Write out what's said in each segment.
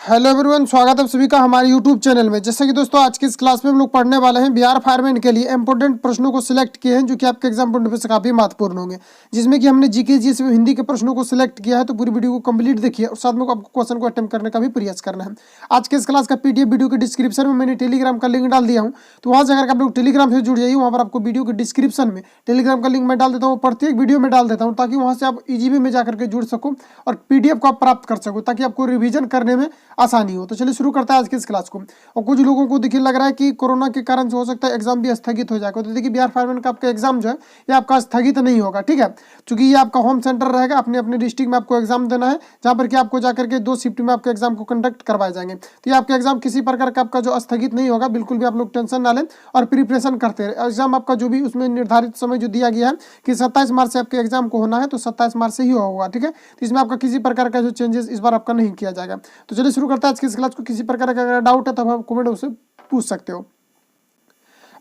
Hello everyone, स्वागत है आप सभी का हमारे यूट्यूब चैनल में। जैसे कि दोस्तों आज की इस क्लास में हम लोग पढ़ने वाले हैं बिहार फायरमैन के लिए इंपॉर्टेंट प्रश्नों को सिलेक्ट किए हैं जो कि आपके एग्जाम पॉइंट ऑफ व्यू से काफी महत्वपूर्ण होंगे, जिसमें कि हमने जीके जीएस में हिंदी के प्रश्नों को सिलेक्ट किया है। तो पूरी वीडियो को कंप्लीट देखिए और साथ में आपको क्वेश्चन को अटेम्प्ट करने का भी प्रयास करना है। आज के इस क्लास का पीडीएफ वीडियो के डिस्क्रिप्शन में मैंने टेलीग्राम का लिंक डाल दिया हूँ, तो वहाँ से अगर आप लोग टेलीग्राम से जुड़ जाइए, वहाँ पर आपको वीडियो के डिस्क्रिप्शन में टेलीग्राम का लिंक मैं डाल देता हूँ, प्रत्येक वीडियो में डाल देता हूँ, ताकि वहाँ से आप इजी वे में जाकर के जुड़ सको और पीडीएफ को आप प्राप्त कर सको, ताकि आपको रिविजन करने में आसानी हो। तो चलिए शुरू करता है आज की इस क्लास को। और कुछ लोगों को देखिए लग रहा है कि कोरोना के कारण से हो सकता है एग्जाम भी स्थगित हो जाएगा, तो देखिए बिहार फायरमैन का आपका एग्जाम जो है ये आपका स्थगित नहीं होगा, ठीक है, क्योंकि ये आपका होम सेंटर रहेगा। अपने अपने डिस्ट्रिक्ट में आपको एग्जाम देना है, जहाँ पर कि आपको जाकर के 2 शिफ्ट में आपके एग्जाम को कंडक्ट करवाए जाएंगे। तो ये आपका एग्जाम किसी प्रकार का आपका जो स्थगित नहीं होगा, बिल्कुल भी आप लोग टेंशन ना लें और प्रिपरेशन करते रहे। एग्जाम आपका जो भी उसमें निर्धारित समय जो दिया गया है कि 27 मार्च से आपके एग्जाम को होना है, तो 27 मार्च से ही होगा, ठीक है। तो इसमें आपका किसी प्रकार का जो चेंजेस इस बार आपका नहीं किया जाएगा। तो चलिए शुरू करते हैं आज की इस क्लास को। किसी प्रकार का अगर डाउट है तो आप कमेंट उससे पूछ सकते हो।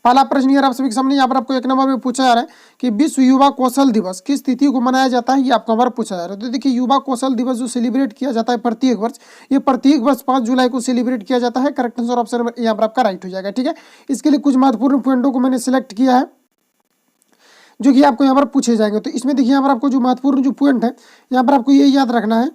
पहला प्रश्न यार आप सभी के सामने यहाँ पर आपको 1 नंबर में पूछा जा रहा है कि विश्व युवा कौशल दिवस किस तिथि को मनाया जाता है, ये आपको हमारा पूछा जा रहा है। तो देखिए युवा कौशल दिवस जो सेलिब्रेट किया जाता है प्रत्येक वर्ष, ये प्रत्येक वर्ष 5 जुलाई को सेलिब्रेट किया जाता है। करेक्ट आंसर ऑप्शन नंबर यहाँ पर आपका राइट हो जाएगा, ठीक है। इसके लिए कुछ महत्वपूर्ण पॉइंटों को मैंने सिलेक्ट किया है जो कि आपको यहाँ पर पूछे जाएंगे। तो इसमें देखिए यहाँ पर आपको जो महत्वपूर्ण जो पॉइंट है, यहाँ पर आपको ये याद रखना है,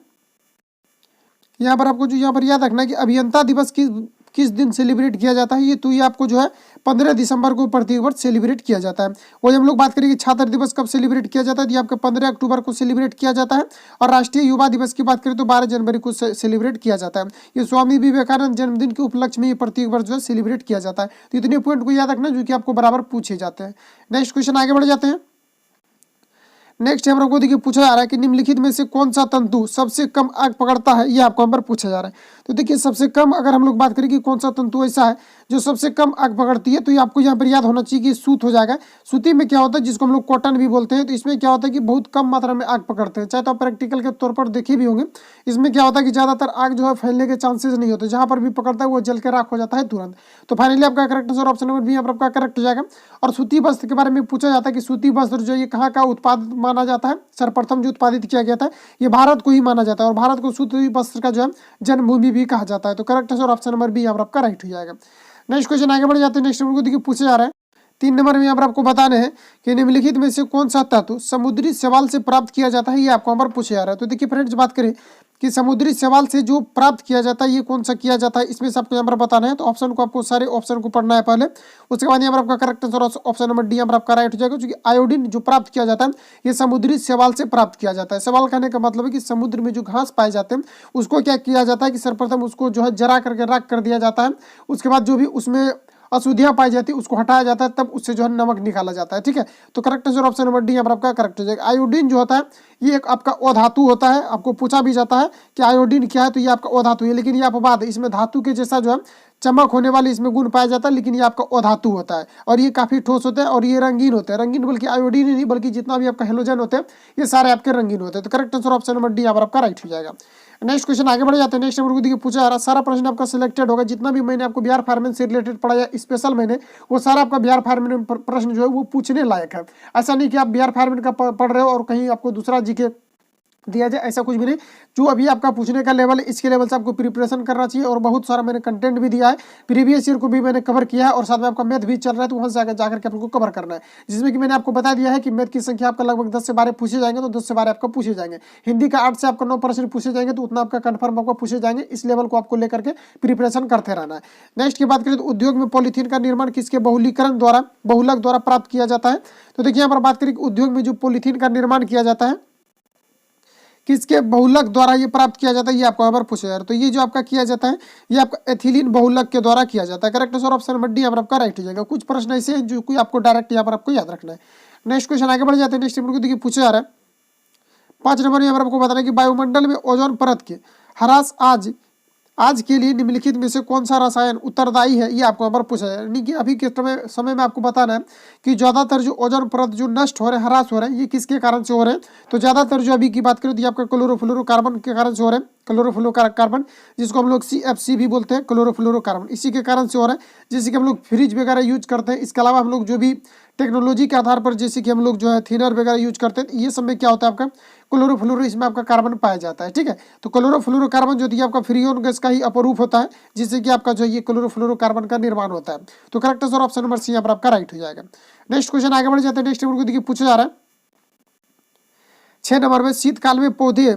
यहाँ पर आपको जो यहाँ पर याद रखना है कि अभियंता दिवस किस दिन सेलिब्रेट किया जाता है। ये तो ये आपको जो है 15 दिसंबर को प्रत्येक वर्ष सेलिब्रेट किया जाता है। वही हम लोग बात करेंगे छात्र दिवस कब सेलिब्रेट किया जाता है, ये आपका 15 अक्टूबर को सेलिब्रेट किया जाता है। और राष्ट्रीय युवा दिवस की बात करें तो 12 जनवरी को सेलिब्रेट किया जाता है। ये स्वामी विवेकानंद जन्मदिन के उपलक्ष्य में ये प्रत्येक वर्ष जो है सेलिब्रेट किया जाता है। तो इतने पॉइंट को याद रखना जो कि आपको बराबर पूछे जाते हैं। नेक्स्ट क्वेश्चन आगे बढ़ जाते हैं। नेक्स्ट हम लोग को देखिए पूछा जा रहा है कि निम्नलिखित में से कौन सा तंतु सबसे कम आग पकड़ता है, ये आपको नंबर पूछा जा रहा है। तो देखिए सबसे कम अगर हम लोग बात करें कि कौन सा तंतु ऐसा है जो सबसे कम आग पकड़ती है, तो ये आपको यहाँ पर याद होना चाहिए कि सूत हो जाएगा। सूती में क्या होता है, जिसको हम लोग कॉटन भी बोलते हैं, तो इसमें क्या होता है कि बहुत कम मात्रा में आग पकड़ते हैं। चाहे तो आप प्रैक्टिकल के तौर पर देखे भी होंगे, इसमें क्या होता है कि ज्यादातर आग जो है फैलने के चांसेस नहीं होते, जहाँ पर भी पकड़ता है वो जल के राख हो जाता है तुरंत। तो फाइनली आपका correct answer option number B यहाँ पर आपका करेक्ट हो जाएगा। और सूती वस्त्र के बारे में पूछा जाता है कि सूती वस्त्र जो ये कहाँ का उत्पाद माना जाता है, सर्वप्रथम जो उत्पादित किया गया था ये भारत को ही माना जाता है, और भारत को सूती वस्त्र का जो है जन्मभूमि भी कहा जाता है। तो correct answer option number B यहाँ पर आपका राइट हो जाएगा। नेक्स्ट क्वेश्चन आगे बढ़ जाते हैं। नेक्स्ट नंबर को देखिए पूछे जा रहा है 3 नंबर में यहाँ पर आपको बताने हैं कि निम्नलिखित में से कौन सा धातु समुद्री शैवाल से प्राप्त किया जाता है, ये आपको यहाँ पर पूछे जा रहा है। तो देखिए फ्रेंड्स बात करें कि समुद्री शैवाल से जो प्राप्त किया जाता है ये कौन सा किया जाता है, इसमें से आपको यहाँ पर बताना है। तो ऑप्शन को आपको सारे ऑप्शन को पढ़ना है पहले, उसके बाद यहाँ पर आपका correct answer option number D यहाँ पर आपका राइट हो जाएगा। क्योंकि आयोडीन जो प्राप्त किया जाता है ये समुद्री शैवाल से प्राप्त किया जाता है। शैवाल कहने का मतलब है कि समुद्र में जो घास पाए जाते हैं उसको क्या किया जाता है कि सर्वप्रथम उसको जो है जरा करके राख कर दिया जाता है। उसके बाद जो भी उसमें अशुद्धियां पाई जाती है उसको हटाया जाता है, तब उससे जो है नमक निकाला जाता है, ठीक है। तो correct answer option number D यहाँ पर आपका करेक्ट हो जाएगा। आयोडीन जो होता है ये एक आपका अधातु होता है। आपको पूछा भी जाता है कि आयोडीन क्या है, तो ये आपका अधातु है, लेकिन ये अपवाद है। इसमें धातु के जैसा जो है चमक होने वाली इसमें गुण पाया जाता है, लेकिन ये आपका अधातु होता है और ये काफी ठोस होता है और ये रंगीन होते हैं। रंगीन बल्कि आयोडीन ही नहीं बल्कि जितना भी आपका हेलोजन होते हैं ये सारे आपके रंगीन होते हैं। तो correct answer option number D यहाँ पर आपका राइट हो जाएगा। नेक्स्ट क्वेश्चन आगे बढ़ जाते हैं। नेक्स्ट नंबर को देखिए पूछा जा रहा है, सारा प्रश्न आपका सिलेक्टेड होगा, जितना भी मैंने आपको बिहार फायरमैन से रिलेटेड पढ़ाया स्पेशल मैंने, वो सारा आपका बिहार फायरमैन प्रश्न जो है वो पूछने लायक है। ऐसा नहीं कि आप बिहार फायरमैन का पढ़ रहे हो और कहीं आपको दूसरा जीके दिया जाए, ऐसा कुछ भी नहीं। जो अभी आपका पूछने का लेवल है इसके लेवल से आपको प्रिपरेशन करना चाहिए। और बहुत सारा मैंने कंटेंट भी दिया है, प्रीवियस ईयर को भी मैंने कवर किया है, और साथ में आपका मैथ भी चल रहा है, तो वहाँ से जाकर के आपको कवर करना है। जिसमें कि मैंने आपको बता दिया है कि मैथ की संख्या आपका लगभग 10 से 12 पूछे जाएंगे, तो 10 से 12 आपका पूछे जाएंगे। हिंदी का 8 से आपका 9% पूछे जाएंगे, तो उतना आपका कन्फर्म आपको पूछे जाएंगे। इस लेवल को आपको लेकर के प्रिपरेशन करते रहना है। नेक्स्ट की बात करें तो उद्योग में पॉलीथीन का निर्माण किसके बहुलक द्वारा प्राप्त किया जाता है। तो देखिए यहाँ पर बात करें उद्योग में जो पॉलीथीन का निर्माण किया जाता है किसके बहुलक द्वारा ये प्राप्त किया जाता है, ये आपको यहाँ पर पूछा जा रहा है। तो ये जो आपका किया जाता है ये आपका एथिलीन बहुलक के द्वारा किया जाता है। Correct answer option number D यहाँ पर आपका राइट हो जाएगा। कुछ प्रश्न ऐसे हैं जो कोई आपको डायरेक्ट यहाँ पर आपको याद रखना है। नेक्स्ट क्वेश्चन आगे बढ़ जाते हैं। नेक्स्ट नंबर को देखिए पूछा जा रहा है 5 नंबर यहाँ पर आपको बताना है कि वायुमंडल में ओजोन परत के ह्रास आज के लिए निम्नलिखित में से कौन सा रसायन उत्तरदायी है, ये आपको यहाँ पर पूछा जाए। यानी कि अभी के समय में आपको बताना है कि ज्यादातर जो ओजोन परत जो नष्ट हो रहे हैं, ह्रास हो रहे हैं, ये किसके कारण से हो रहे हैं। तो ज्यादातर जो अभी की बात करें तो ये आपका क्लोरोफ्लोरोकार्बन के कारण से हो रहे हैं। क्लोरोफ्लोरोकार्बन, जिसको हम लोग CFC भी बोलते हैं, क्लोरोफ्लोरोकार्बन। इसी के कारण से हो रहा है, जैसे कि हम लोग फ्रिज वगैरह यूज करते हैं। इसके अलावा हम लोग जो भी टेक्नोलॉजी के आधार पर जैसे कि हम लोग जो है थिनर वगैरह यूज करते हैं, ये सब में क्या होता है आपका क्लोरोफ्लोरो, इसमें आपका कार्बन पाया जाता है। ठीक है, तो क्लोरोफ्लोरोकार्बन जो आपका फ्रीऑन गैस का ही अपरूप होता है, जिससे कि आपका जो ये क्लोरोफ्लोरोकार्बन का निर्माण होता है। तो correct answer option number C यहाँ पर आपका राइट हो जाएगा। नेक्स्ट क्वेश्चन आगे बढ़ जाते हैं। नेक्स्ट नंबर को देखिए पूछा जा रहा है 6 नंबर में, शीतकाल में पौधे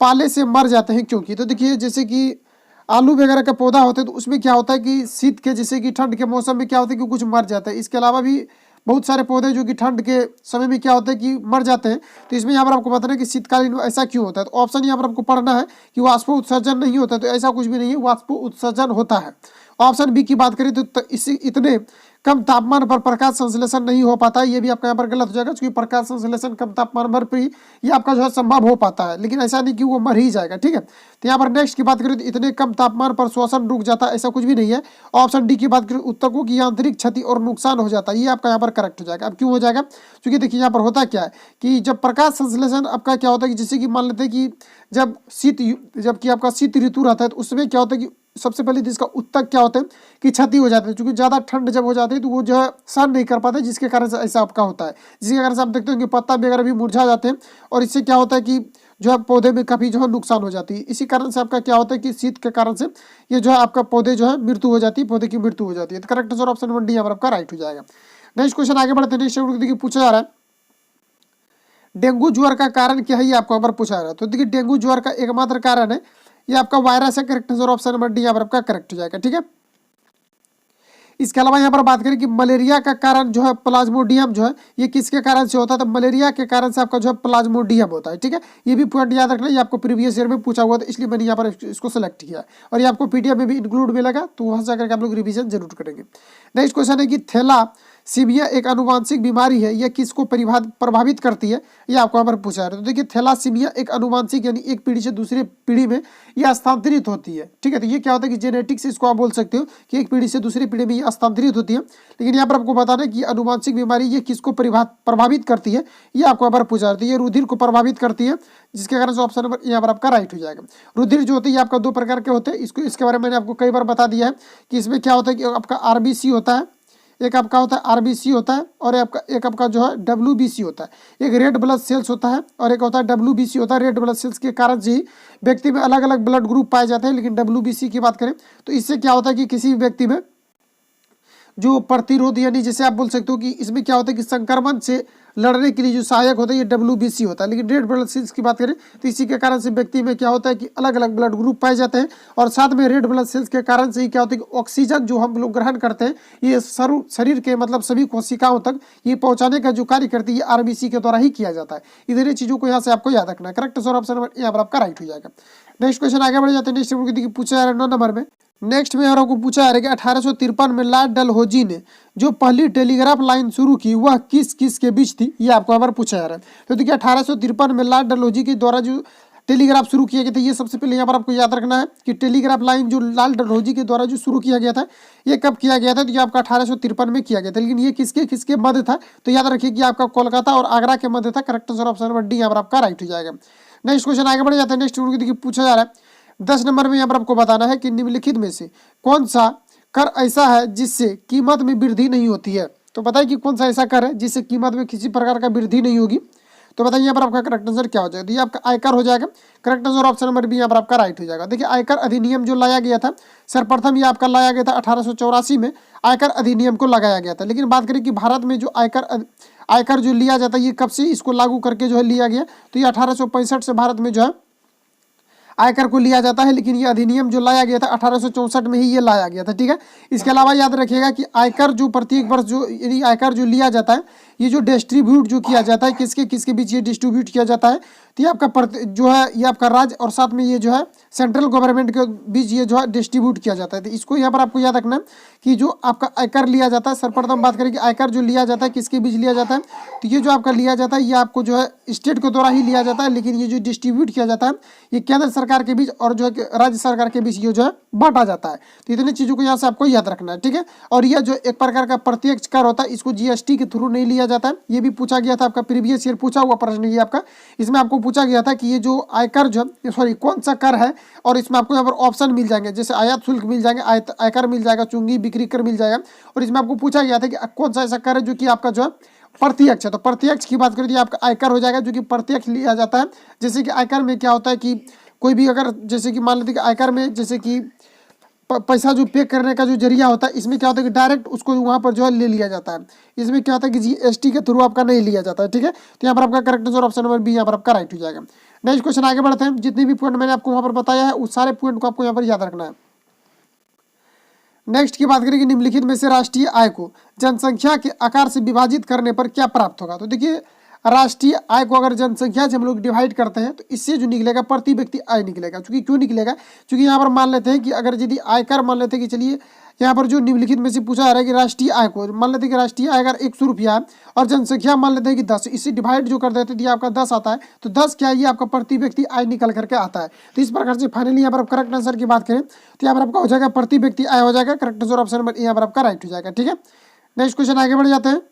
पाले से मर जाते हैं क्योंकि। तो देखिए जैसे कि आलू वगैरह का पौधा होता है तो उसमें क्या होता है कि शीत के जैसे कि ठंड के मौसम में क्या होता है कि कुछ मर जाता है। इसके अलावा भी बहुत सारे पौधे जो कि ठंड के समय में क्या होता है कि मर जाते हैं। तो इसमें यहाँ पर आपको बताना है कि शीतकालीन ऐसा क्यों होता है। तो ऑप्शन यहाँ पर आपको पढ़ना है कि वाष्प उत्सर्जन नहीं होता, तो ऐसा कुछ भी नहीं है, वाष्प उत्सर्जन होता है। ऑप्शन बी की बात करें तो इसी इतने कम तापमान पर प्रकाश संश्लेषण नहीं हो पाता है, ये भी आपका यहाँ पर गलत हो जाएगा, क्योंकि प्रकाश संश्लेषण कम तापमान पर ही ये आपका जो है संभव हो पाता है, लेकिन ऐसा नहीं कि वो मर ही जाएगा। ठीक है, तो यहाँ पर नेक्स्ट की बात करें तो इतने कम तापमान पर श्वसन रुक जाता है, ऐसा कुछ भी नहीं है। ऑप्शन डी की बात करें उत्तकों की यांत्रिक क्षति और नुकसान हो जाता है, ये आपका यहाँ पर करेक्ट हो जाएगा। अब क्यों हो जाएगा, क्योंकि देखिए यहाँ पर होता क्या है कि जब प्रकाश संश्लेषण आपका क्या होता है कि जैसे कि मान लेते हैं कि जबकि आपका शीत ऋतु रहता है तो उसमें क्या होता है कि सबसे पहले जिसका उत्तक क्या होता है कि क्षति हो जाती है, क्योंकि ज़्यादा ठंड जब हो जाती है तो वो जो है सहन नहीं कर पाते, जिसके कारण से ऐसा आपका होता है। जिसके कारण से आप देखते हो कि पत्ता वगैरह भी मुरझा जाते हैं और इससे क्या होता है कि जो है पौधे में काफ़ी जो है नुकसान हो जाती है। इसी कारण से आपका क्या होता है कि शीत के कारण से ये जो है आपका पौधे जो है मृत्यु हो जाती है, पौधे की मृत्यु हो जाती है। तो correct answer option number D यहाँ पर आपका राइट हो जाएगा। नेक्स्ट क्वेश्चन आगे बढ़ते हैं। नेक्स्ट देखिए पूछा जा रहा है डेंगू ज्वर का कारण क्या है, ये आपको यहाँ पर पूछा जा रहा है। तो देखिए डेंगू ज्वर का एकमात्र कारण है ये आपका वायरस है। Correct answer option number D यहाँ पर आपका करेक्ट हो जाएगा। ठीक है, इसके अलावा यहाँ पर बात करें कि मलेरिया का कारण जो है प्लाज्मोडियम जो है ये किसके कारण से होता है, तो मलेरिया के कारण से आपका जो है प्लाज्मोडियम होता है। ठीक है, ये भी पॉइंट याद रखना, ये आपको प्रीवियस ईयर में पूछा हुआ था, इसलिए मैंने यहाँ पर इसको सेलेक्ट किया और ये आपको PDF में भी इंक्लूड मिलेगा, तो वहाँ से जाकर आप लोग रिविजन जरूर करेंगे। नेक्स्ट क्वेश्चन है कि थैलासीमिया एक आनुवांशिक बीमारी है, यह किसको प्रभावित करती है, ये आपको यहाँ पर पूछा है। तो देखिए थैलासीमिया एक आनुवांशिक यानी एक पीढ़ी से दूसरी पीढ़ी में यह स्थानांतरित होती है। ठीक है, तो ये क्या होता है कि जेनेटिक्स इसको आप बोल सकते हो कि एक पीढ़ी से दूसरी पीढ़ी में ये स्थानांतरित होती है। लेकिन यहाँ पर आपको बताना है कि आनुवांशिक बीमारी ये किसको प्रभावित करती है, ये आपको यहाँ पर पूछा जाता है। ये रुधिर को प्रभावित करती है, जिसके कारण से ऑप्शन नंबर यहाँ पर आपका राइट हो जाएगा। रुधिर जो होती है आपका 2 प्रकार के होते हैं, इसके बारे में मैंने आपको कई बार बता दिया है कि इसमें क्या होता है कि आपका RBC होता है, एक आपका होता है RBC होता है और एक आपका जो है WBC होता है। एक रेड ब्लड सेल्स होता है और एक होता है WBC होता है। रेड ब्लड सेल्स के कारण से ही व्यक्ति में अलग अलग ब्लड ग्रुप पाए जाते हैं, लेकिन WBC की बात करें तो इससे क्या होता है कि किसी व्यक्ति में जो प्रतिरोध यानी जैसे आप बोल सकते हो कि इसमें क्या होता है कि संक्रमण से लड़ने के लिए जो सहायक होता है ये WBC होता है। लेकिन रेड ब्लड सेल्स की बात करें तो इसी के कारण से व्यक्ति में क्या होता है कि अलग अलग ब्लड ग्रुप पाए जाते हैं और साथ में रेड ब्लड सेल्स के कारण से ही क्या होता है कि ऑक्सीजन जो हम लोग ग्रहण करते हैं ये शरीर के मतलब सभी कोशिकाओं तक ये पहुंचाने का जो कार्य करती है RBC के द्वारा ही किया जाता है। इधर चीज़ों को यहाँ से आपको याद रखना है। करेक्ट आंसर ऑप्शन नंबर यहाँ पर आपका राइट हो जाएगा। नेक्स्ट क्वेश्चन आगे बढ़ जाते हैं। नेक्स्ट देखिए पूछा जा रहा है 9 नंबर में। नेक्स्ट में आपको पूछा जा रहा है कि 1853 में लॉर्ड डलहौजी ने जो पहली टेलीग्राफ लाइन शुरू की वह किस के बीच थी, ये आपको यहाँ पर पूछा जा रहा है। तो देखिए 1853 में लॉर्ड डलहौजी के द्वारा जो टेलीग्राफ शुरू किया गया था, ये सबसे पहले यहाँ पर आपको याद रखना है कि टेलीग्राफ लाइन जो लॉर्ड डलहौजी के द्वारा जो शुरू किया गया था ये कब किया गया था, तो ये आपका 1853 में किया गया था। लेकिन ये किसके मध्य था, तो याद रखिए कि आपका कोलकाता और आगरा के मध्य था। Correct answer option number D यहाँ पर आपका राइट हो जाएगा। नेक्स्ट क्वेश्चन आगे बढ़ जाता है। नेक्स्ट देखिए पूछा जा रहा है 10 नंबर में यहाँ पर आपको बताना है कि निम्नलिखित में से कौन सा कर ऐसा है जिससे कीमत में वृद्धि नहीं होती है। तो बताइए कि कौन सा ऐसा कर है जिससे कीमत में किसी प्रकार का वृद्धि नहीं होगी। तो बताइए यहाँ पर आपका करेक्ट आंसर क्या हो जाएगा, तो ये आपका आयकर हो जाएगा। Correct answer option number B यहाँ पर आपका राइट हो जाएगा। देखिए आयकर अधिनियम जो लाया गया था सर्वप्रथम ये आपका लाया गया था 1884 में आयकर अधिनियम को लगाया गया था। लेकिन बात करें कि भारत में जो आयकर जो लिया जाता है ये कब से इसको लागू करके जो है लिया गया, तो ये 1865 से भारत में जो है आयकर को लिया जाता है। लेकिन ये अधिनियम जो लाया गया था 1864 में ही ये लाया गया था। ठीक है, इसके अलावा याद रखिएगा कि आयकर जो प्रत्येक वर्ष जो यानी आयकर जो लिया जाता है ये जो डिस्ट्रीब्यूट जो किया जाता है किसके बीच ये डिस्ट्रीब्यूट किया जाता है, तो ये आपका जो है ये आपका राज्य और साथ में ये जो है सेंट्रल गवर्नमेंट के बीच ये जो है डिस्ट्रीब्यूट किया जाता है। तो इसको यहाँ पर आपको याद रखना है कि जो आपका आयकर लिया जाता है सर्वप्रथम बात करें कि आयकर जो लिया जाता है किसके बीच लिया जाता है, तो ये जो आपका लिया जाता है ये आपको जो है स्टेट के द्वारा ही लिया जाता है। लेकिन ये जो डिस्ट्रीब्यूट किया जाता है ये केंद्र सरकार के बीच और जो है राज्य सरकार के बीच ये जो है बांटा जाता है। तो इतनी चीज़ों को यहाँ से आपको याद रखना है। ठीक है, और यह जो एक प्रकार का प्रत्यक्ष कर होता है इसको GST के थ्रू नहीं लिया लिया जाता है, ये भी पूछा गया था आपका प्रीवियस ईयर पूछा हुआ प्रश्न ये आपका। इसमें आपको पूछा गया था कि ये जो आयकर जो सॉरी कौन सा कर है, और इसमें आपको यहाँ पर ऑप्शन मिल जाएंगे, जैसे आयात शुल्क मिल जाएंगे, आयकर मिल जाएगा, चुंगी बिक्री कर मिल जाएगा। और इसमें आपको पूछा गया था कि कौन सा ऐसा कर है जो कि आपका जो है प्रत्यक्ष है। तो प्रत्यक्ष की बात करें तो आपका आयकर हो जाएगा, जो कि प्रत्यक्ष लिया जाता है। जैसे कि आयकर में क्या होता है कि कोई भी अगर जैसे कि मान लेते कि आयकर में जैसे कि पैसा जो पे करने का जो जरिया होता है, इसमें क्या होता है कि डायरेक्ट उसको वहाँ पर जो है ले लिया जाता है। इसमें क्या होता है कि जीएसटी के थ्रू आपका नहीं लिया जाता है, ठीक है। तो यहाँ पर आपका correct answer option number B यहाँ पर आपका राइट हो जाएगा। नेक्स्ट क्वेश्चन आगे बढ़ते हैं। जितने भी पॉइंट मैंने आपको वहाँ पर बताया है उस सारे पॉइंट को आपको यहाँ पर याद रखना है। नेक्स्ट की बात करें कि निम्नलिखित में से राष्ट्रीय आय को जनसंख्या के आकार से विभाजित करने पर क्या प्राप्त होगा। तो देखिए राष्ट्रीय आय को अगर जनसंख्या से हम लोग डिवाइड करते हैं तो इससे जो निकलेगा प्रति व्यक्ति आय निकलेगा। क्योंकि क्यों निकलेगा, क्योंकि यहाँ पर मान लेते हैं कि अगर यदि आयकर मान लेते हैं कि चलिए यहाँ पर जो निम्नलिखित में से पूछा जा रहा है कि राष्ट्रीय आय को मान लेते हैं कि राष्ट्रीय आय अगर 100 रुपया है और जनसंख्या मान लेते हैं कि 10, इससे डिवाइड जो कर देते हैं आपका 10 आता है। तो 10 क्या है, ये आपका प्रति व्यक्ति आय निकल करके आता है। तो इस प्रकार से फाइनली यहाँ पर आप करेक्ट आंसर की बात करें तो यहाँ पर आपका हो जाएगा प्रति व्यक्ति आय हो जाएगा। करेक्ट आंसर ऑप्शन नंबर यहाँ पर आपका राइट हो जाएगा, ठीक है। नेक्स्ट क्वेश्चन आगे बढ़ जाते हैं।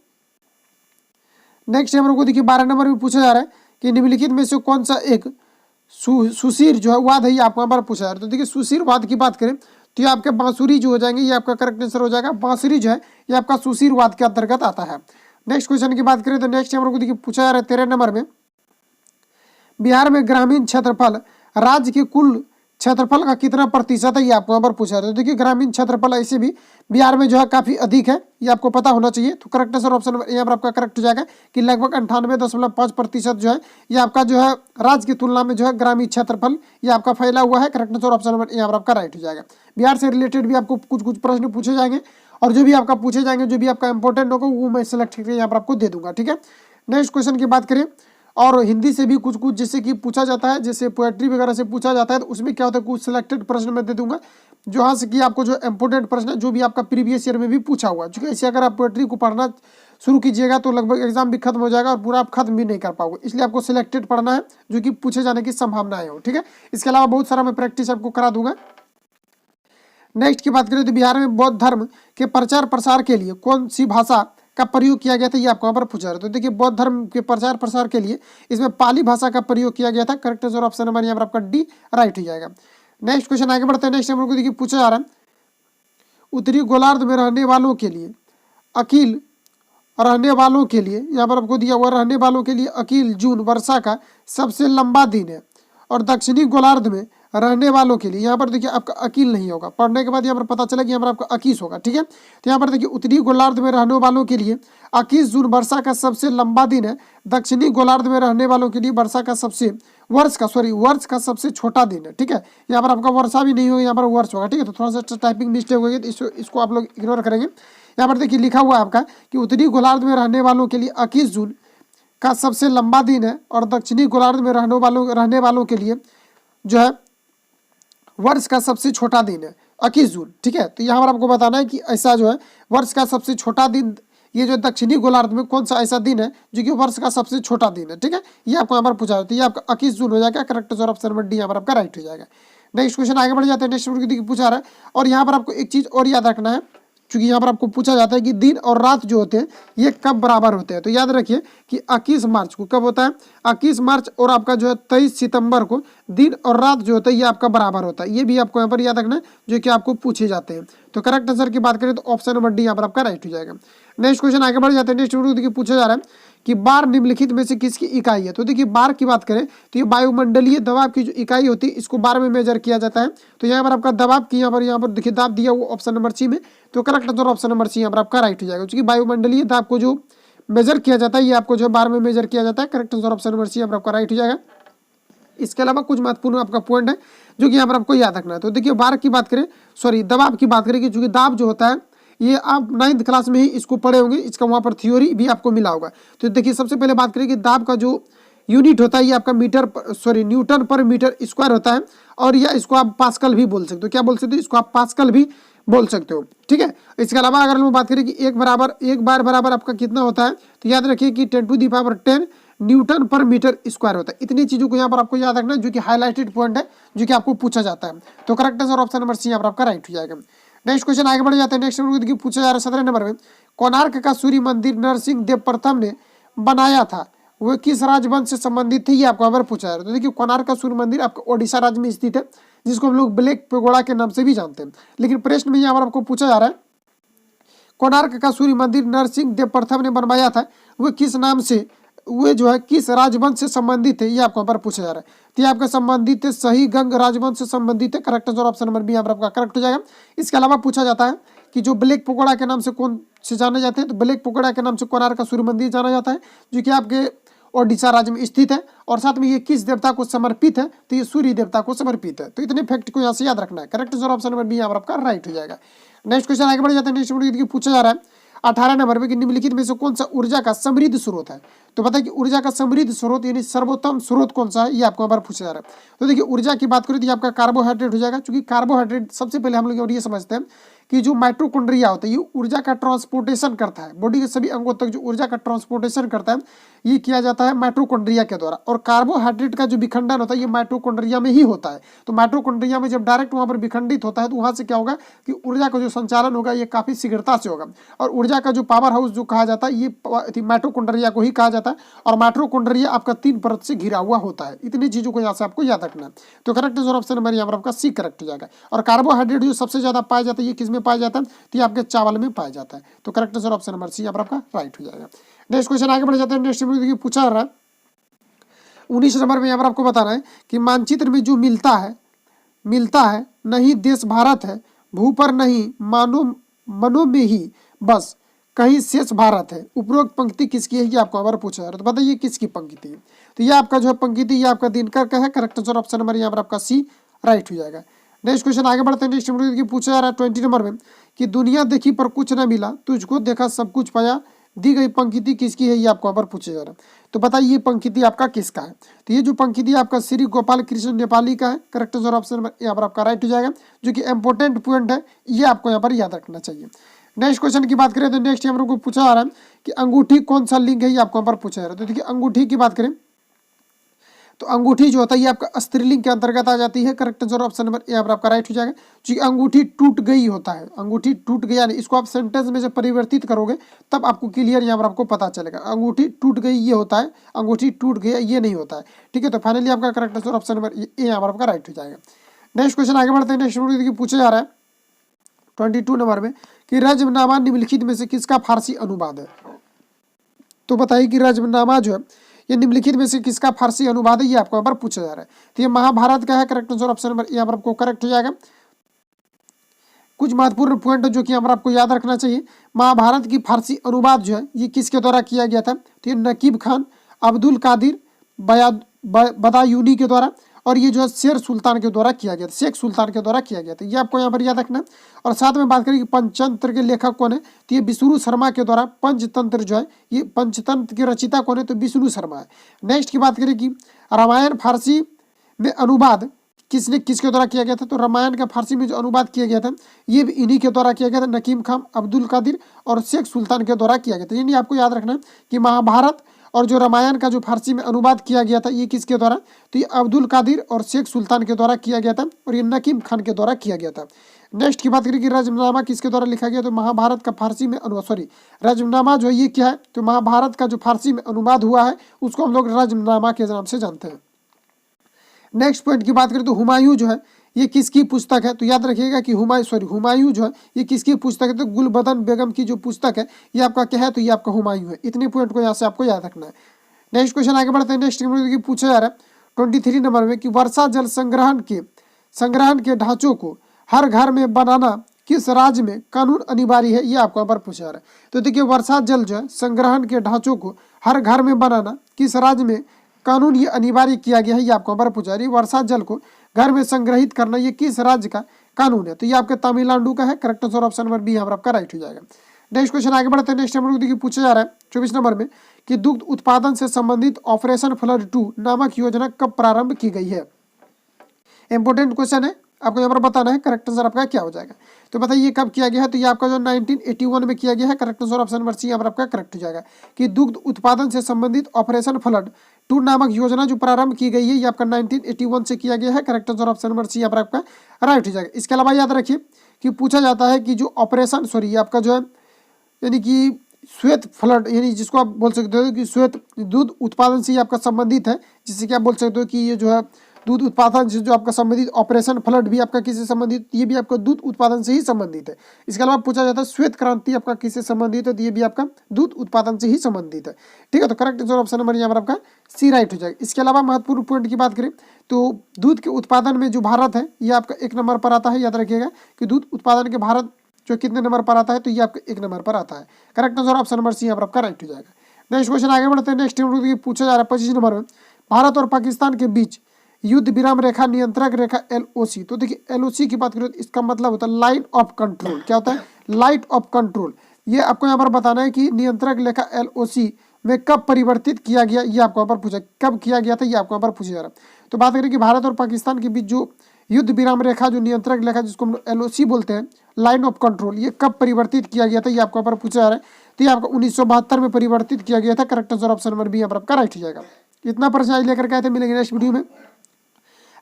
नेक्स्ट नंबर को देखिए 12 नंबर में पूछा जा रहा है कि निम्नलिखित में से कौन सा एक सुशीर जो है वाद है, ये आपको यहाँ पर पूछा जा रहा है। तो देखिए सुशीर वाद की बात करें तो ये आपके बांसुरी जो हो जाएंगे, ये आपका करेक्ट आंसर हो जाएगा। बांसुरी जो है ये आपका सुशीर वाद के अंतर्गत आता है। नेक्स्ट क्वेश्चन की बात करें तो नेक्स्ट नंबर को देखिए पूछा जा रहा है 13 नंबर में, बिहार में ग्रामीण क्षेत्रफल राज्य के कुल क्षेत्रफल का कितना प्रतिशत है, ये आपको यहाँ पर पूछा रहा है। तो देखिए ग्रामीण क्षेत्रफल ऐसे भी बिहार में जो है काफी अधिक है, ये आपको पता होना चाहिए। तो करेक्ट आंसर ऑप्शन यहाँ पर आपका करेक्ट हो जाएगा कि लगभग 98.5% जो है ये आपका जो है राज्य की तुलना में जो है ग्रामीण क्षेत्रफल ये आपका फैला हुआ है। करेक्ट आंसर ऑप्शन नंबर यहाँ पर आपका राइट हो जाएगा। बिहार से रिलेटेड भी आपको कुछ कुछ प्रश्न पूछे जाएंगे और जो भी आपका पूछे जाएंगे, जो भी आपका इंपॉर्टेंट होगा वो मैं सिलेक्ट करके यहाँ पर आपको दे दूंगा, ठीक है। नेक्स्ट क्वेश्चन की बात करें और हिंदी से भी कुछ कुछ जैसे कि पूछा जाता है, जैसे पोएट्री वगैरह से पूछा जाता है, तो उसमें क्या होता है कुछ सिलेक्टेड प्रश्न मैं दे दूंगा जहाँ से कि आपको जो इंपॉर्टेंट प्रश्न है जो भी आपका प्रीवियस ईयर में भी पूछा हुआ है। क्योंकि ऐसे अगर आप पोएट्री को पढ़ना शुरू कीजिएगा तो लगभग एग्जाम भी खत्म हो जाएगा और पूरा आप खत्म भी नहीं कर पाओगे, इसलिए आपको सिलेक्टेड पढ़ना है जो कि पूछे जाने की संभावनाएं हो, ठीक है। इसके अलावा बहुत सारा मैं प्रैक्टिस आपको करा दूंगा। नेक्स्ट की बात करें तो बिहार में बौद्ध धर्म के प्रचार प्रसार के लिए कौन सी भाषा का प्रयोग किया गया था, ये आपको यहाँ पर पूछा रहा है। तो देखिए बौद्ध धर्म के प्रचार प्रसार के लिए इसमें पाली भाषा का प्रयोग किया गया था। करेक्ट आंसर ऑप्शन नंबर यहाँ पर आपका डी राइट हो जाएगा। नेक्स्ट क्वेश्चन आगे बढ़ते हैं। नेक्स्ट नंबर को देखिए पूछा जा रहा है उत्तरी गोलार्ध में रहने वालों के लिए अकील रहने वालों के लिए, यहाँ पर आपको दिया हुआ रहने वालों के लिए अकील जून वर्षा का सबसे लंबा दिन है, और दक्षिणी गोलार्ध में रहने वालों के लिए यहाँ पर देखिए आपका अकील नहीं होगा, पढ़ने के बाद यहाँ पर पता चला कि यहाँ पर आपका अकीस होगा, ठीक है। तो यहाँ पर देखिए उत्तरी गोलार्ध में रहने वालों के लिए 21 जून वर्षा का सबसे लंबा दिन है, दक्षिणी गोलार्ध में रहने वालों के लिए वर्षा का सबसे वर्ष का सबसे छोटा दिन है, ठीक है। यहाँ पर आपका वर्षा भी नहीं होगा, यहाँ पर वर्ष होगा, ठीक है। तो थोड़ा सा टाइपिंग मिस्टेक होगी तो इसको आप लोग इग्नोर करेंगे। यहाँ पर देखिए लिखा हुआ है आपका कि उत्तरी गोलार्ध में रहने वालों के लिए 21 जून का सबसे लंबा दिन है, और दक्षिणी गोलार्ध में रहने वालों के लिए जो है वर्ष का सबसे छोटा दिन है 21 जून, ठीक है। तो यहाँ पर आपको बताना है कि ऐसा जो है वर्ष का सबसे छोटा दिन, ये जो दक्षिणी गोलार्ध में कौन सा ऐसा दिन है जो कि वर्ष का सबसे छोटा दिन है, ठीक है। ये आपको यहाँ पर पूछा है, तो ये आपका 21 जून हो जाएगा। Correct answer option number D यहाँ पर आपका राइट हो जाएगा। नेक्स्ट क्वेश्चन आगे बढ़ जाते हैं। नेक्स्ट क्वेश्चन पूछा रहा है और यहाँ पर आपको एक चीज और याद रखना है, क्योंकि यहाँ पर आपको पूछा जाता है कि दिन और रात जो होते हैं ये कब बराबर होते हैं। तो याद रखिए कि 21 मार्च को कब होता है, 21 मार्च और आपका जो है 23 सितंबर को दिन और रात जो होता है ये आपका बराबर होता है। ये भी आपको यहाँ पर याद रखना है जो कि आपको पूछे जाते हैं। तो करेक्ट आंसर की बात करें तो ऑप्शन नंबर डी यहाँ पर आपका राइट हो जाएगा। नेक्स्ट क्वेश्चन आगे बढ़ जाते हैं। नेक्स्ट देखिए पूछा जा रहा है कि बार निम्नलिखित में से किसकी इकाई है। तो देखिए बार की बात करें तो ये वायुमंडलीय दबाव की जो इकाई होती है इसको बार में मेजर किया जाता है। तो यहाँ पर आपका दबाव की यहाँ पर देखिए दाब दिया हुआ ऑप्शन नंबर सी में, तो correct answer option number C यहाँ पर आपका राइट हो जाएगा। क्योंकि वायुमंडलीय दाब को जो मेजर किया जाता है ये आपको जो बार में मेजर किया जाता है। Correct answer option number C यहाँ पर आपका राइट हो जाएगा। इसके अलावा कुछ महत्वपूर्ण आपका पॉइंट है जो कि यहाँ पर आपको याद रखना है। तो देखिए बार की बात करें, सॉरी दबाव की बात करें कि चूंकि दाब जो होता है ये आप 9th क्लास में ही इसको पढ़े होंगे, इसका वहाँ पर थ्योरी भी आपको मिला होगा। तो देखिए सबसे पहले बात करें कि दाब का जो यूनिट होता है ये आपका न्यूटन पर मीटर स्क्वायर होता है, और या इसको आप पास्कल भी बोल सकते हो। क्या बोल सकते हो, इसको आप पास्कल भी बोल सकते हो, ठीक है। इसके अलावा अगर हम बात करें कि एक बार बराबर आपका कितना होता है, तो याद रखिए कि 10⁻10 न्यूटन पर मीटर स्क्वायर होता है। इतनी चीजों को यहाँ पर आपको याद रखना है जो कि हाईलाइटेड पॉइंट है जो कि आपको पूछा जाता है। तो correct answer option number C यहाँ पर आपका राइट हो जाएगा। नेक्स्ट क्वेश्चन आगे बढ़ जाते हैं। नेक्स्ट नंबर पूछा जा रहा है 17 नंबर में, कोणार्क का सूर्य मंदिर नरसिंह देव प्रथम ने बनाया था, वह किस राजवंश से संबंधित थे, ये आपको यहाँ पर पूछा जा रहा है। तो देखिए कोणार्क का सूर्य मंदिर आपका ओडिशा राज्य में स्थित है, जिसको हम लोग ब्लैक पेगोड़ा के नाम से भी जानते हैं। लेकिन प्रश्न में यहाँ पर आपको पूछा जा रहा है कोणार्क का सूर्य मंदिर नरसिंह देव प्रथम ने बनवाया था, वह किस नाम से, वे जो है किस राजवंश से संबंधित है, ये आपको यहाँ पर पूछा जा रहा है। तो ये आपका संबंधित है सही गंग राजवंश से संबंधित है, correct answer option number B यहाँ पर आपका करेक्ट हो जाएगा। इसके अलावा पूछा जाता है कि जो ब्लैक पकोड़ा के नाम से कौन से जाने जाते हैं, तो ब्लैक पकोड़ा के नाम से कोणार्क का सूर्य मंदिर जाना जाता है, जो कि आपके ओडिशा राज्य में स्थित है। और साथ में ये किस देवता को समर्पित है, तो ये सूर्य देवता को समर्पित है। तो इतने फैक्ट को यहाँ से याद रखना है, correct answer option number B यहाँ पर आपका राइट हो जाएगा। नेक्स्ट क्वेश्चन आगे बढ़ जाते हैं। नेक्स्ट पूछा जा रहा है 18 नंबर में कि निम्नलिखित में से कौन सा ऊर्जा का समृद्ध स्रोत है। तो बताइए कि ऊर्जा का समृद्ध स्रोत यानी सर्वोत्तम स्रोत कौन सा है, ये आपको यहाँ पर पूछा जा रहा है। तो देखिए ऊर्जा की बात करें तो ये आपका कार्बोहाइड्रेट हो जाएगा, क्योंकि कार्बोहाइड्रेट सबसे पहले हम लोग ये समझते हैं कि जो माइटोकॉन्ड्रिया होता है ये ऊर्जा का ट्रांसपोर्टेशन करता है, बॉडी के सभी अंगों तक जो ऊर्जा का ट्रांसपोर्टेशन करता है ये किया जाता है माइटोकॉन्ड्रिया के द्वारा। और कार्बोहाइड्रेट का जो विखंडन होता है ये माइटोकॉन्ड्रिया में ही होता है। तो माइटोकॉन्ड्रिया में जब डायरेक्ट वहाँ पर विखंडित होता है तो वहाँ से क्या होगा कि ऊर्जा का जो संचालन होगा ये काफी शीघ्रता से होगा। और ऊर्जा का जो पावर हाउस जो कहा जाता है ये माइटोकॉन्ड्रिया को ही कहा जाता है। और माइटोकॉन्ड्रिया आपका 3 परत से घिरा हुआ होता है। इतनी चीजों को यहाँ से आपको याद रखना है। तो करेक्ट आंसर ऑप्शन नंबर यहाँ पर आपका सी करेक्ट हो जाएगा। और कार्बोहाइड्रेट जो सबसे ज्यादा पाया जाता है ये किस में पाया जाता है, तो ये आपके चावल में पाया जाता है। तो correct answer option number C यहाँ पर आपका राइट हो जाएगा। नेक्स्ट क्वेश्चन आगे बढ़ जाते हैं। नेक्स्ट पूछा जा रहा है 19 नंबर में यहाँ पर आपको बताना है कि मानचित्र में जो मिलता है नहीं देश भारत है, भू पर नहीं मनो में ही बस कहीं शेष भारत है, उपरोक्त पंक्ति किसकी है, ये आपको यहाँ पर पूछा जा रहा है। तो बताइए किसकी पंक्ति है। तो ये आपका जो है पंक्ति ये आपका दिनकर का है, करेक्ट आंसर ऑप्शन नंबर यहाँ पर आपका सी राइट हो जाएगा। नेक्स्ट क्वेश्चन आगे बढ़ते हैं। नेक्स्ट पूछा जा रहा है 20 नंबर में कि दुनिया देखी पर कुछ न मिला, तुझको देखा सब कुछ पाया, दी गई पंक्ति किसकी है, ये आपको यहाँ पर पूछा जा रहा है। तो बताइए ये पंक्ति आपका किसका है। तो ये जो पंक्ति आपका श्री गोपाल कृष्ण नेपाली का है, करेक्ट आंसर ऑप्शन नंबर यहाँ पर आपका राइट हो जाएगा, जो कि इंपॉर्टेंट पॉइंट है, ये आपको यहाँ पर याद रखना चाहिए। नेक्स्ट क्वेश्चन की बात करें तो नेक्स्ट यहाँ पर पूछा जा रहा है कि अंगूठी कौन सा लिंग है, ये आपको यहाँ पर पूछा जा रहा है। तो देखिए अंगूठी की बात करें तो अंगूठी जो होता है ये आपका स्त्रीलिंग के अंतर्गत आ जाती है, करेक्ट आंसर ऑप्शन नंबर यहाँ पर आपका राइट हो जाएगा। क्योंकि अंगूठी टूट गई होता है, अंगूठी टूट गया नहीं, इसको आप सेंटेंस में जब परिवर्तित करोगे तब आपको क्लियर यहाँ पर आपको पता चलेगा। अंगूठी टूट गई ये होता है, अंगूठी टूट गया ये नहीं होता है। ठीक है, तो फाइनली आपका correct answer option number A यहाँ पर आपका राइट हो जाएगा। नेक्स्ट क्वेश्चन आगे बढ़ते हैं। नेक्स्ट पूछा जा रहा है 22 नंबर में कि रजमनामा निम्नलिखित में से किसका फारसी अनुवाद है। तो बताइए कि रजमनामा जो है ये निम्नलिखित में से किसका फारसी अनुवाद है, ये आपको यहाँ पर पूछा जा रहा है। तो ये महाभारत का है, करेक्ट आंसर ऑप्शन नंबर यहाँ पर आपको करेक्ट हो जाएगा। कुछ महत्वपूर्ण पॉइंट जो कि यहाँ पर आपको याद रखना चाहिए। महाभारत की फारसी अनुवाद जो है ये किसके द्वारा किया गया था, तो ये नकीब खान, अब्दुल कादिर बदायूनी के द्वारा, और ये जो है शेर सुल्तान के द्वारा किया गया था, शेख सुल्तान के द्वारा किया गया था। ये आपको यहाँ पर याद रखना है। और साथ में बात करें कि पंचतंत्र के लेखक कौन है, तो ये विष्णु शर्मा के द्वारा पंचतंत्र जो है ये पंचतंत्र के रचिता कौन है, तो विष्णु शर्मा है। नेक्स्ट की बात करें कि रामायण फारसी में अनुवाद किसके द्वारा किया गया था, तो रामायण का फारसी में जो अनुवाद किया गया था ये भी इन्हीं के द्वारा किया गया था, नकीम खान, अब्दुल कादिर और शेख सुल्तान के द्वारा किया गया था। यानी आपको याद रखना है कि महाभारत और जो रामायण का जो फारसी में अनुवाद किया गया था ये किसके द्वारा, तो ये अब्दुल कादिर और शेख सुल्तान के द्वारा किया गया था और ये नकीम खान के द्वारा किया गया था। नेक्स्ट की बात करें कि रजमनामा किसके द्वारा लिखा गया, तो महाभारत का फारसी में रजमनामा जो है ये क्या है, तो महाभारत का जो फारसी में अनुवाद हुआ है उसको हम लोग रजमनामा के नाम से जानते हैं। नेक्स्ट पॉइंट की बात करें तो हुमायूं जो है ये किसकी पुस्तक है, तो याद रखिएगा कि हुमायूं जो है ये किसकी पुस्तक है, तो गुलबदन बेगम की जो पुस्तक है ये आपका क्या है, तो ये आपका हुमायूं है। इतने पॉइंट को यहाँ से आपको याद रखना है। नेक्स्ट क्वेश्चन आगे बढ़ते हैं। नेक्स्ट पूछा जा रहा है 23 नंबर में कि वर्षा जल संग्रहण के ढांचों को हर घर में बनाना किस राज्य में कानून अनिवार्य है, ये आपको यहाँ पर पूछा जा रहा है। तो देखिए वर्षा जल जो है संग्रहण के ढांचों को हर घर में बनाना किस राज्य में कानून ये अनिवार्य किया गया है, ये आपको यहाँ पर पूछा रही है। वर्षा जल को घर में संग्रहित करना ये किस राज्य का कानून है, तो ये आपके तमिलनाडु का है, correct answer option number B यहाँ पर आपका राइट हो जाएगा। नेक्स्ट क्वेश्चन आगे बढ़ते हैं। नेक्स्ट नंबर देखिए पूछा जा रहा है 24 नंबर में कि दुग्ध उत्पादन से संबंधित ऑपरेशन फ्लड 2 नामक योजना कब प्रारंभ की गई है। इंपोर्टेंट क्वेश्चन है, आपको यहाँ पर बताना है करेक्ट आंसर आपका क्या हो जाएगा। तो बताइए कब किया गया है, तो ये आपका जो 1981 में किया गया है। Correct answer option number C यहाँ पर आपका करेक्ट हो जाएगा कि दुग्ध उत्पादन से संबंधित ऑपरेशन फ्लड 2 नामक योजना जो प्रारंभ की गई है ये आपका 1981 से किया गया है। Correct answer option number C यहाँ पर आपका राइट हो जाएगा। इसके अलावा याद रखिए कि पूछा जाता है कि जो ऑपरेशन ये आपका जो है यानी कि श्वेत फ्लड यानी जिसको आप बोल सकते हो कि श्वेत दूध उत्पादन से ही आपका संबंधित है, जिससे कि आप बोल सकते हो कि ये जो है दूध उत्पादन से जो आपका संबंधित ऑपरेशन फ्लड भी आपका किससे संबंधित, ये भी आपका दूध उत्पादन से ही संबंधित है। इसके अलावा पूछा जाता है श्वेत क्रांति आपका किससे संबंधित है, तो ये भी आपका दूध उत्पादन से ही संबंधित है। ठीक है, तो करेक्ट आंसर ऑप्शन नंबर यहाँ पर आपका सी राइट हो जाएगा। इसके अलावा महत्वपूर्ण पॉइंट की बात करें तो दूध के उत्पादन में जो भारत है ये आपका 1 नंबर पर आता है। याद रखिएगा कि दूध उत्पादन के भारत जो कितने नंबर पर आता है, तो ये आपका 1 नंबर पर आता है। Correct answer option number C यहाँ पर आपका राइट हो जाएगा। नेक्स्ट क्वेश्चन आगे बढ़ते हैं। नेक्स्ट पूछा जा रहा है 25 नंबर में, भारत और पाकिस्तान के बीच युद्ध विराम रेखा नियंत्रक रेखा LOC। तो देखिए LOC की बात करें तो इसका मतलब होता है लाइन ऑफ कंट्रोल। क्या होता है? Light of control. ये आपको यहाँ पर बताना है कि नियंत्रक रेखा LOC में कब परिवर्तित किया गया, ये आपको यहाँ पर पूछा कब किया गया था, ये आपको यहाँ पर पूछा जा रहा है। तो बात करें कि भारत और पाकिस्तान के बीच जो युद्ध विराम रेखा जो नियंत्रक रेखा जिसको हम LOC बोलते हैं, लाइन ऑफ कंट्रोल, ये कब परिवर्तित किया गया था, ये आपको यहाँ पर पूछा जा रहा है। तो ये आपको 1972 में परिवर्तित किया गया था। Correct answer option number B यहाँ पर आपका राइट हो जाएगा। इतना प्रश्न आज लेकर के आए थे, मिलेंगे नेक्स्ट वीडियो में।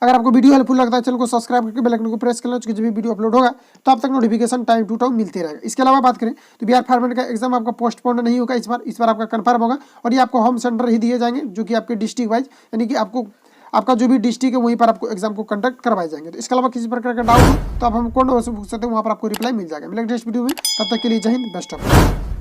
अगर आपको वीडियो हेल्पफुल लगता है चैनल को सब्सक्राइब करके बेल आइकन को प्रेस कर लेना, जब भी वीडियो अपलोड होगा तो आप तक नोटिफिकेशन टाइम टू टाइम मिलते रहेगा। इसके अलावा बात करें तो बिहार फार्मेट का एग्जाम आपका पोस्टपोन नहीं होगा इस बार आपका कंफर्म होगा, और ये आपको होम सेंटर ही दिए जाएंगे जो कि आपके डिस्ट्रिक्ट वाइज, यानी कि आपका जो भी डिस्ट्रिक्ट है वहीं पर आपको एग्जाम को कंडक्ट करवाए जाएंगे। तो इसके अलावा किसी प्रकार का डाउट हो तो आप हम कौन पूछ सकते हैं, वहाँ पर आपको रिप्लाई मिल जाएगा। मिलेंगे नेक्स्ट वीडियो में, तब तक के लिए जय हिंद, बेस्ट ऑफ लक।